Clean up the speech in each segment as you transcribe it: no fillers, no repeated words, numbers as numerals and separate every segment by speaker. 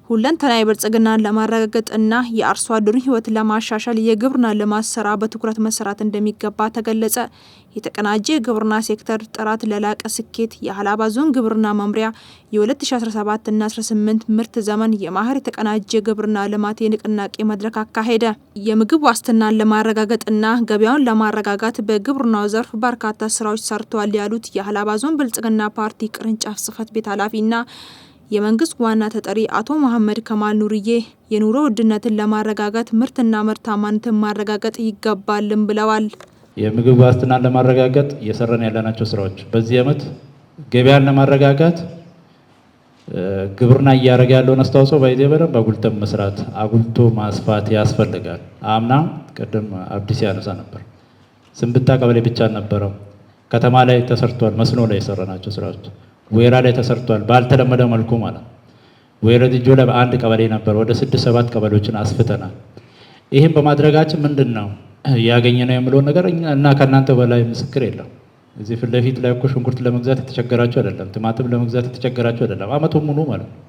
Speaker 1: ሁለንተናዊ ብልጽግናን ለማረጋገጥና የአርሶ አደሩን ሕይወት ለማሻሻል የግብርና ልማት ስራ በትኩረት መሰራት እንደሚገባ ተገለጸ። የተቀናጀ የግብርና ሴክተር ጥራት ለላቀ ስኬት የሀላባ ዞን ግብርና መምሪያ የ2017 እና 18 ምርት ዘመን የማህር የተቀናጀ ግብርና ልማት የንቅናቄ መድረክ አካሄደ። የምግብ ዋስትናን ለማረጋገጥና ገበያውን ለማረጋጋት በግብርናው ዘርፍ በርካታ ስራዎች ሰርተዋል ያሉት የሀላባ ዞን ብልጽግና ፓርቲ ቅርንጫፍ ጽህፈት ቤት ኃላፊና የመንግስት ዋና ተጠሪ አቶ መሐመድ ከማል ኑርዬ የኑሮ ውድነትን ለማረጋጋት ምርትና ምርታማነትን ማረጋገጥ ይገባልም ብለዋል።
Speaker 2: የምግብ ዋስትናን ለማረጋጋጥ እየሰራን ያለናቸው ስራዎች በዚህ ዓመት ገበያን ለማረጋጋት ግብርና እያደረገ ያለውን አስተዋጽኦ በደንብ አጉልተን መስራት አጉልቶ ማስፋት ያስፈልጋል። አምና ቅድም አብዲስ ያነሳ ነበር ስንብታ ቀበሌ ብቻ ነበረው ከተማ ላይ ተሰርቷል። መስኖ ላይ የሰራናቸው ስራዎች ወይራ ላይ ተሰርቷል። ባልተለመደ መልኩ ማለት ወይራ ዲጆ ላይ በአንድ ቀበሌ ነበር ወደ 6-7 ቀበሌዎችን አስፍተናል። ይህም በማድረጋችን ምንድነው ያገኘነው የሚለው ነገር እና ከናንተ በላይ ምስክር የለም። እዚህ ፊት ለፊት ላይ እኮ ሽንኩርት ለመግዛት የተቸገራችሁ አይደለም፣ ቲማቲም ለመግዛት የተቸገራችሁ አይደለም። አመቱን ሙሉ ማለት ነው።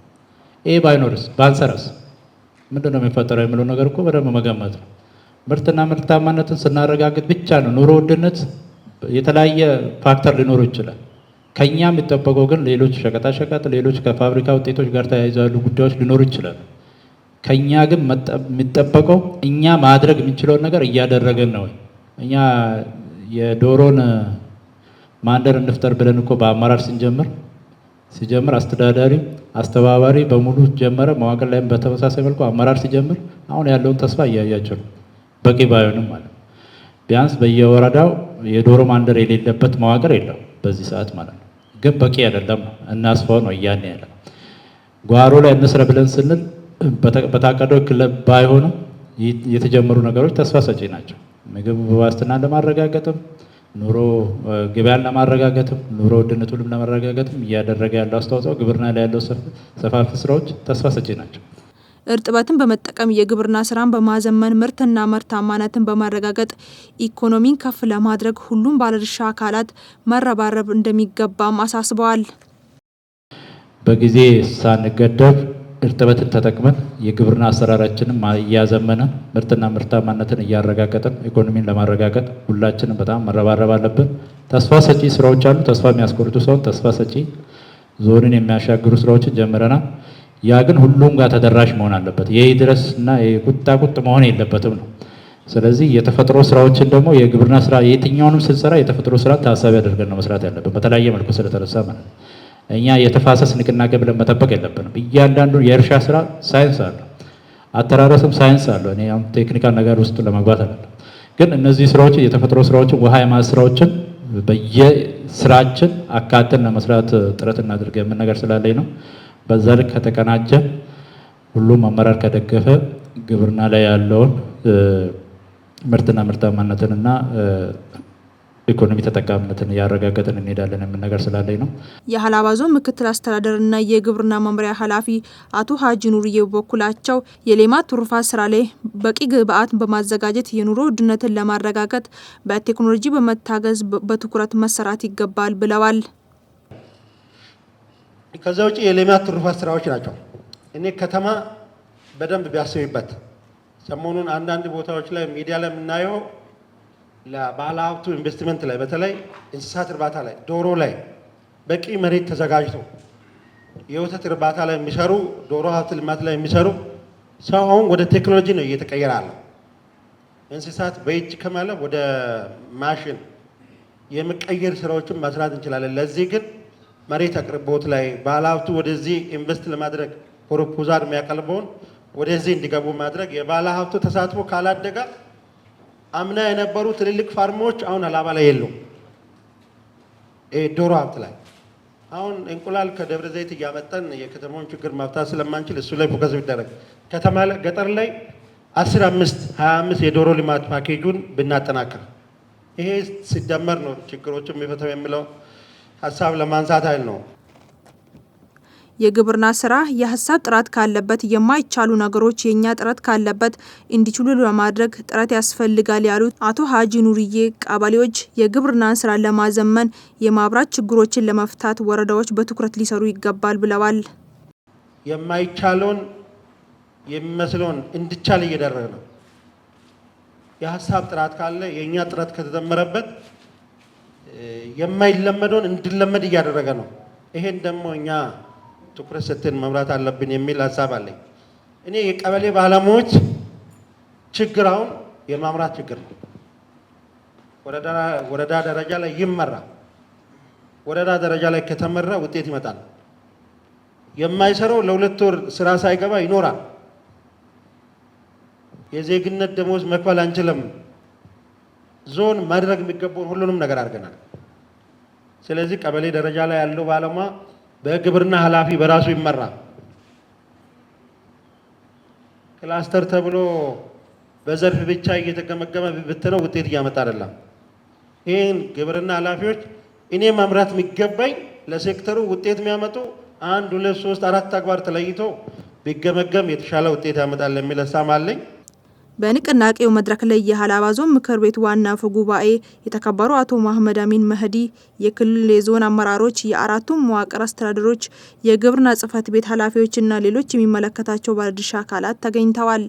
Speaker 2: ይሄ ባይኖርስ ባንሰራስ ምንድነው የሚፈጠረው የሚለው ነገር እኮ በደንብ መገመት ነው። ምርትና ምርታማነትን ስናረጋግጥ ብቻ ነው ኑሮ ውድነት የተለያየ ፋክተር ሊኖር ይችላል። ከኛ የሚጠበቀው ግን ሌሎች ሸቀጣሸቀጥ ሌሎች ከፋብሪካ ውጤቶች ጋር ተያይዘው ያሉ ጉዳዮች ሊኖሩ ይችላሉ። ከኛ ግን የሚጠበቀው እኛ ማድረግ የምንችለውን ነገር እያደረገን ነው። እኛ የዶሮን ማንደር እንፍጠር ብለን እኮ በአመራር ሲጀምር አስተዳዳሪ አስተባባሪ በሙሉ ጀመረ። መዋቅር ላይም በተመሳሳይ መልኩ አመራር ሲጀምር አሁን ያለውን ተስፋ እያያቸው ነው። በቂ ባይሆንም ማለት ቢያንስ በየወረዳው የዶሮ ማንደር የሌለበት መዋቅር የለም በዚህ ሰዓት ማለት ነው። ግን በቂ አይደለም እናስፋው ነው እያልን ያለ ጓሮ ላይ እንስራ ብለን ስንል በታቀደው ክለብ ባይሆንም የተጀመሩ ነገሮች ተስፋ ሰጪ ናቸው። ምግብ ዋስትናን ለማረጋገጥም ኑሮ ገበያን ለማረጋገጥም ኑሮ ውድነቱንም ለማረጋገጥም እያደረገ ያለው አስተዋጽኦ ግብርና ላይ ያለው ሰፋፊ ስራዎች ተስፋ ሰጪ ናቸው።
Speaker 1: እርጥበትን በመጠቀም የግብርና ስራን በማዘመን ምርትና ምርታማነትን በማረጋገጥ ኢኮኖሚን ከፍ ለማድረግ ሁሉም ባለድርሻ አካላት መረባረብ እንደሚገባም አሳስበዋል።
Speaker 2: በጊዜ ሳንገደብ እርጥበትን ተጠቅመን የግብርና አሰራራችንን እያዘመንን ምርትና ምርታማነትን እያረጋገጥን ኢኮኖሚን ለማረጋገጥ ሁላችንም በጣም መረባረብ አለብን። ተስፋ ሰጪ ስራዎች አሉ። ተስፋ የሚያስቆርጡ ሰውን ተስፋ ሰጪ ዞንን የሚያሻግሩ ስራዎችን ጀምረናል። ያ ግን ሁሉም ጋር ተደራሽ መሆን አለበት። የድረስ እና የቁጣ መሆን የለበትም ነው። ስለዚህ የተፈጥሮ ስራዎችን ደግሞ የግብርና ስራ የትኛውንም ስንሰራ የተፈጥሮ ስራ ታሳቢ አድርገን ነው መስራት ያለብን። በተለያየ መልኩ ስለተነሳ ማለት ነው። እኛ የተፋሰስ ንቅናቄ ብለን መጠበቅ የለብንም። እያንዳንዱ የእርሻ ስራ ሳይንስ አለው፣ አተራረስም ሳይንስ አለው። እኔ አሁን ቴክኒካል ነገር ውስጥ ለመግባት አይደለም። ግን እነዚህ ስራዎች የተፈጥሮ ስራዎችን ውሃ የማዝ ስራዎችን በየስራችን አካተን ለመስራት ጥረት እናድርግ የምን ነገር ስላለኝ ነው። በዛ ልክ ከተቀናጀ ሁሉም አመራር ከደገፈ ግብርና ላይ ያለውን ምርትና ምርታማነትንና ኢኮኖሚ ተጠቃሚነትን እያረጋገጥን እንሄዳለን የምን ነገር ስላለኝ ነው።
Speaker 1: የሀላባ ዞን ምክትል አስተዳደርና የግብርና መምሪያ ኃላፊ አቶ ሀጂ ኑርዬ በበኩላቸው የሌማት ትሩፋት ስራ ላይ በቂ ግብዓት በማዘጋጀት የኑሮ ውድነትን ለማረጋገጥ በቴክኖሎጂ በመታገዝ በትኩረት መሰራት ይገባል ብለዋል።
Speaker 3: ከዛ ውጪ የሌማት ትሩፋት ስራዎች ናቸው። እኔ ከተማ በደንብ ቢያስብበት ሰሞኑን አንዳንድ ቦታዎች ላይ ሚዲያ ላይ የምናየው ለባለሀብቱ ኢንቨስትመንት ላይ በተለይ እንስሳት እርባታ ላይ ዶሮ ላይ በቂ መሬት ተዘጋጅቶ የወተት እርባታ ላይ የሚሰሩ ዶሮ ሀብት ልማት ላይ የሚሰሩ ሰው አሁን ወደ ቴክኖሎጂ ነው እየተቀየረ አለ። እንስሳት በእጅ ከማለ ወደ ማሽን የመቀየር ስራዎችን መስራት እንችላለን። ለዚህ ግን መሬት አቅርቦት ላይ ባለሀብቱ ወደዚህ ኢንቨስት ለማድረግ ፕሮፖዛል የሚያቀርበውን ወደዚህ እንዲገቡ ማድረግ የባለሀብቱ ተሳትፎ ካላደገ አምና የነበሩ ትልልቅ ፋርሞች አሁን ሀላባ ላይ የሉም። ዶሮ ሀብት ላይ አሁን እንቁላል ከደብረ ዘይት እያመጣን የከተማውን ችግር ማፍታት ስለማንችል እሱ ላይ ፎከስ ቢደረግ ከተማ ገጠር ላይ 15-25 የዶሮ ልማት ፓኬጁን ብናጠናክር ይሄ ሲደመር ነው ችግሮችን የሚፈታው የሚለው ሀሳብ ለማንሳት አይል ነው።
Speaker 1: የግብርና ስራ የሀሳብ ጥራት ካለበት የማይቻሉ ነገሮች የኛ ጥረት ካለበት እንዲችሉ ለማድረግ ጥረት ያስፈልጋል ያሉት አቶ ሀጂ ኑርዬ ቀበሌዎች የግብርናን ስራ ለማዘመን የማብራት ችግሮችን ለመፍታት ወረዳዎች በትኩረት ሊሰሩ ይገባል ብለዋል።
Speaker 3: የማይቻለውን የሚመስለውን እንዲቻል እየደረገ ነው። የሀሳብ ጥራት ካለ የእኛ ጥረት ከተደመረበት የማይለመደውን እንዲለመድ እያደረገ ነው። ይሄን ደግሞ እኛ ትኩረት ሰጥተን መምራት አለብን የሚል ሀሳብ አለኝ። እኔ የቀበሌ ባለሙያዎች ችግር አሁን የማምራት ችግር ነው። ወረዳ ደረጃ ላይ ይመራ። ወረዳ ደረጃ ላይ ከተመራ ውጤት ይመጣል። የማይሰራው ለ2 ወር ስራ ሳይገባ ይኖራል። የዜግነት ደሞዝ መክፈል አንችልም። ዞን ማድረግ የሚገባውን ሁሉንም ነገር አድርገናል። ስለዚህ ቀበሌ ደረጃ ላይ ያለው ባለሙያ በግብርና ኃላፊ በራሱ ይመራ። ክላስተር ተብሎ በዘርፍ ብቻ እየተገመገመ ብትነው ውጤት እያመጣ አይደለም። ይህን ግብርና ኃላፊዎች እኔ መምራት የሚገባኝ ለሴክተሩ ውጤት የሚያመጡ 1 2 3 4 ተግባር ተለይቶ ቢገመገም የተሻለ ውጤት ያመጣል የሚል ሀሳብ አለኝ።
Speaker 1: በንቅናቄው መድረክ ላይ የሀላባ ዞን ምክር ቤት ዋና አፈ ጉባኤ የተከበሩ አቶ መሐመድ አሚን መህዲ፣ የክልል የዞን አመራሮች፣ የአራቱም መዋቅር አስተዳደሮች፣ የግብርና ጽሕፈት ቤት ኃላፊዎችና ሌሎች የሚመለከታቸው ባለድርሻ አካላት ተገኝተዋል።